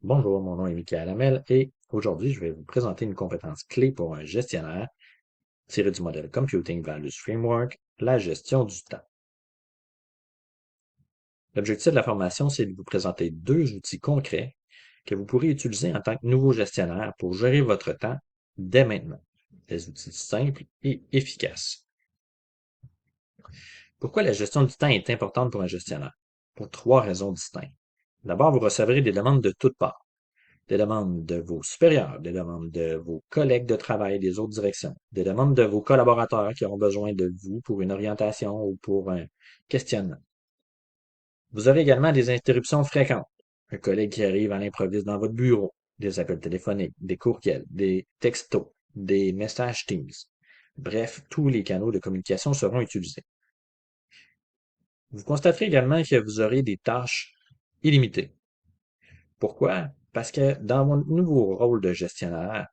Bonjour, mon nom est Michael Hamel et aujourd'hui, je vais vous présenter une compétence clé pour un gestionnaire tirée du modèle Computing Values Framework, la gestion du temps. L'objectif de la formation, c'est de vous présenter deux outils concrets que vous pourrez utiliser en tant que nouveau gestionnaire pour gérer votre temps dès maintenant. Des outils simples et efficaces. Pourquoi la gestion du temps est importante pour un gestionnaire? Pour trois raisons distinctes. D'abord, vous recevrez des demandes de toutes parts. Des demandes de vos supérieurs, des demandes de vos collègues de travail des autres directions, des demandes de vos collaborateurs qui auront besoin de vous pour une orientation ou pour un questionnement. Vous aurez également des interruptions fréquentes. Un collègue qui arrive à l'improviste dans votre bureau, des appels téléphoniques, des courriels, des textos, des messages Teams. Bref, tous les canaux de communication seront utilisés. Vous constaterez également que vous aurez des tâches illimitées. Pourquoi? Parce que dans votre nouveau rôle de gestionnaire,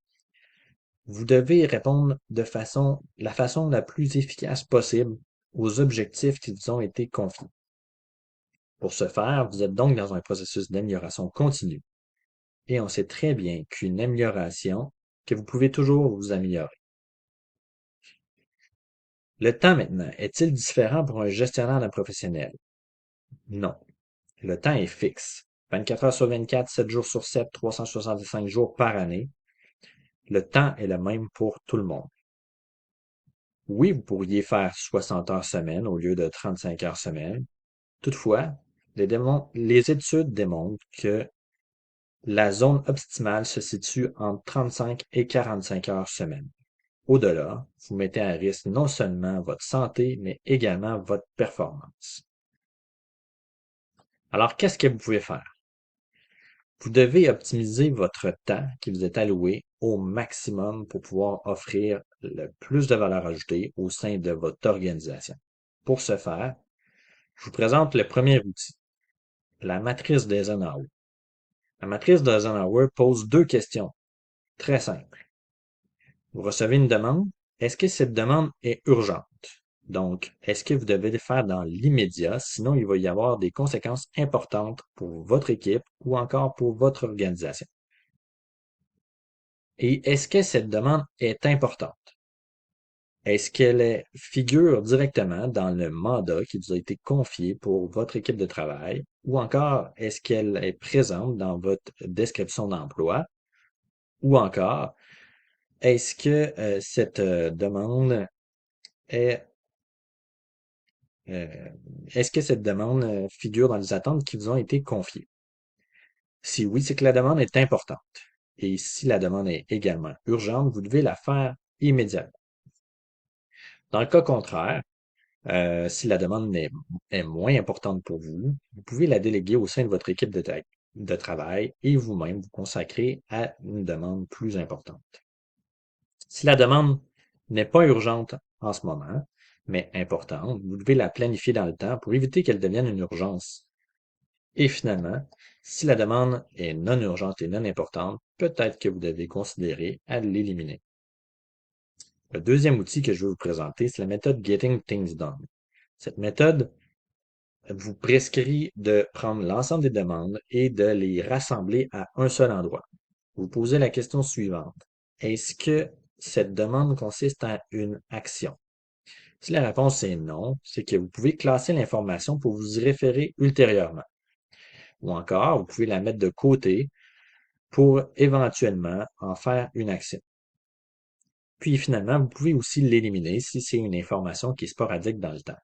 vous devez répondre la façon la plus efficace possible aux objectifs qui vous ont été confiés. Pour ce faire, vous êtes donc dans un processus d'amélioration continue. Et on sait très bien qu'une amélioration, que vous pouvez toujours vous améliorer. Le temps maintenant, est-il différent pour un gestionnaire d'un professionnel? Non. Le temps est fixe. 24 heures sur 24, 7 jours sur 7, 365 jours par année. Le temps est le même pour tout le monde. Oui, vous pourriez faire 60 heures semaine au lieu de 35 heures semaine. Toutefois, les études démontrent que la zone optimale se situe entre 35 et 45 heures semaine. Au-delà, vous mettez à risque non seulement votre santé, mais également votre performance. Alors, qu'est-ce que vous pouvez faire? Vous devez optimiser votre temps qui vous est alloué au maximum pour pouvoir offrir le plus de valeur ajoutée au sein de votre organisation. Pour ce faire, je vous présente le premier outil, la matrice d'Eisenhower. La matrice d'Eisenhower pose deux questions très simples. Vous recevez une demande. Est-ce que cette demande est urgente? Donc, est-ce que vous devez le faire dans l'immédiat? Sinon, il va y avoir des conséquences importantes pour votre équipe ou encore pour votre organisation. Et est-ce que cette demande est importante? Est-ce qu'elle figure directement dans le mandat qui vous a été confié pour votre équipe de travail? Ou encore, est-ce qu'elle est présente dans votre description d'emploi? Ou encore, est-ce que cette demande est, euh, est-ce que cette demande figure dans les attentes qui vous ont été confiées? Si oui, c'est que la demande est importante. Et si la demande est également urgente, vous devez la faire immédiatement. Dans le cas contraire, si la demande est moins importante pour vous, vous pouvez la déléguer au sein de votre équipe de travail et vous-même vous consacrer à une demande plus importante. Si la demande n'est pas urgente en ce moment, mais importante, vous devez la planifier dans le temps pour éviter qu'elle devienne une urgence. Et finalement, si la demande est non urgente et non importante, peut-être que vous devez considérer à l'éliminer. Le deuxième outil que je vais vous présenter, c'est la méthode Getting Things Done. Cette méthode vous prescrit de prendre l'ensemble des demandes et de les rassembler à un seul endroit. Vous posez la question suivante. Est-ce que cette demande consiste en une action? Si la réponse est non, c'est que vous pouvez classer l'information pour vous y référer ultérieurement. Ou encore, vous pouvez la mettre de côté pour éventuellement en faire une action. Puis finalement, vous pouvez aussi l'éliminer si c'est une information qui est sporadique dans le temps.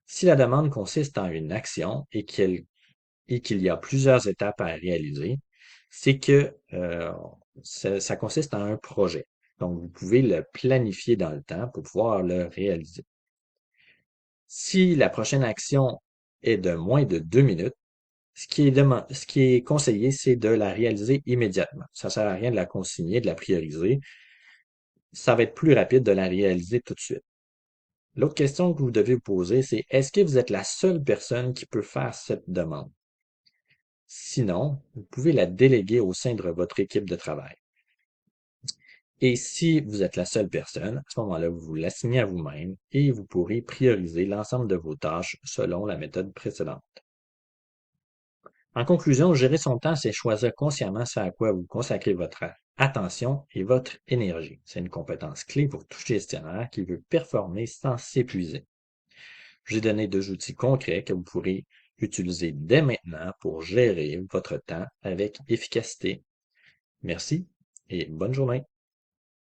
Si la demande consiste en une action et qu'il y a plusieurs étapes à réaliser, c'est que ça consiste en un projet. Donc, vous pouvez le planifier dans le temps pour pouvoir le réaliser. Si la prochaine action est de moins de 2 minutes, ce qui est conseillé, c'est de la réaliser immédiatement. Ça ne sert à rien de la consigner, de la prioriser. Ça va être plus rapide de la réaliser tout de suite. L'autre question que vous devez vous poser, c'est est-ce que vous êtes la seule personne qui peut faire cette demande? Sinon, vous pouvez la déléguer au sein de votre équipe de travail. Et si vous êtes la seule personne, à ce moment-là, vous l'assignez à vous-même et vous pourrez prioriser l'ensemble de vos tâches selon la méthode précédente. En conclusion, gérer son temps, c'est choisir consciemment ce à quoi vous consacrez votre attention et votre énergie. C'est une compétence clé pour tout gestionnaire qui veut performer sans s'épuiser. J'ai donné deux outils concrets que vous pourrez utiliser dès maintenant pour gérer votre temps avec efficacité. Merci et bonne journée.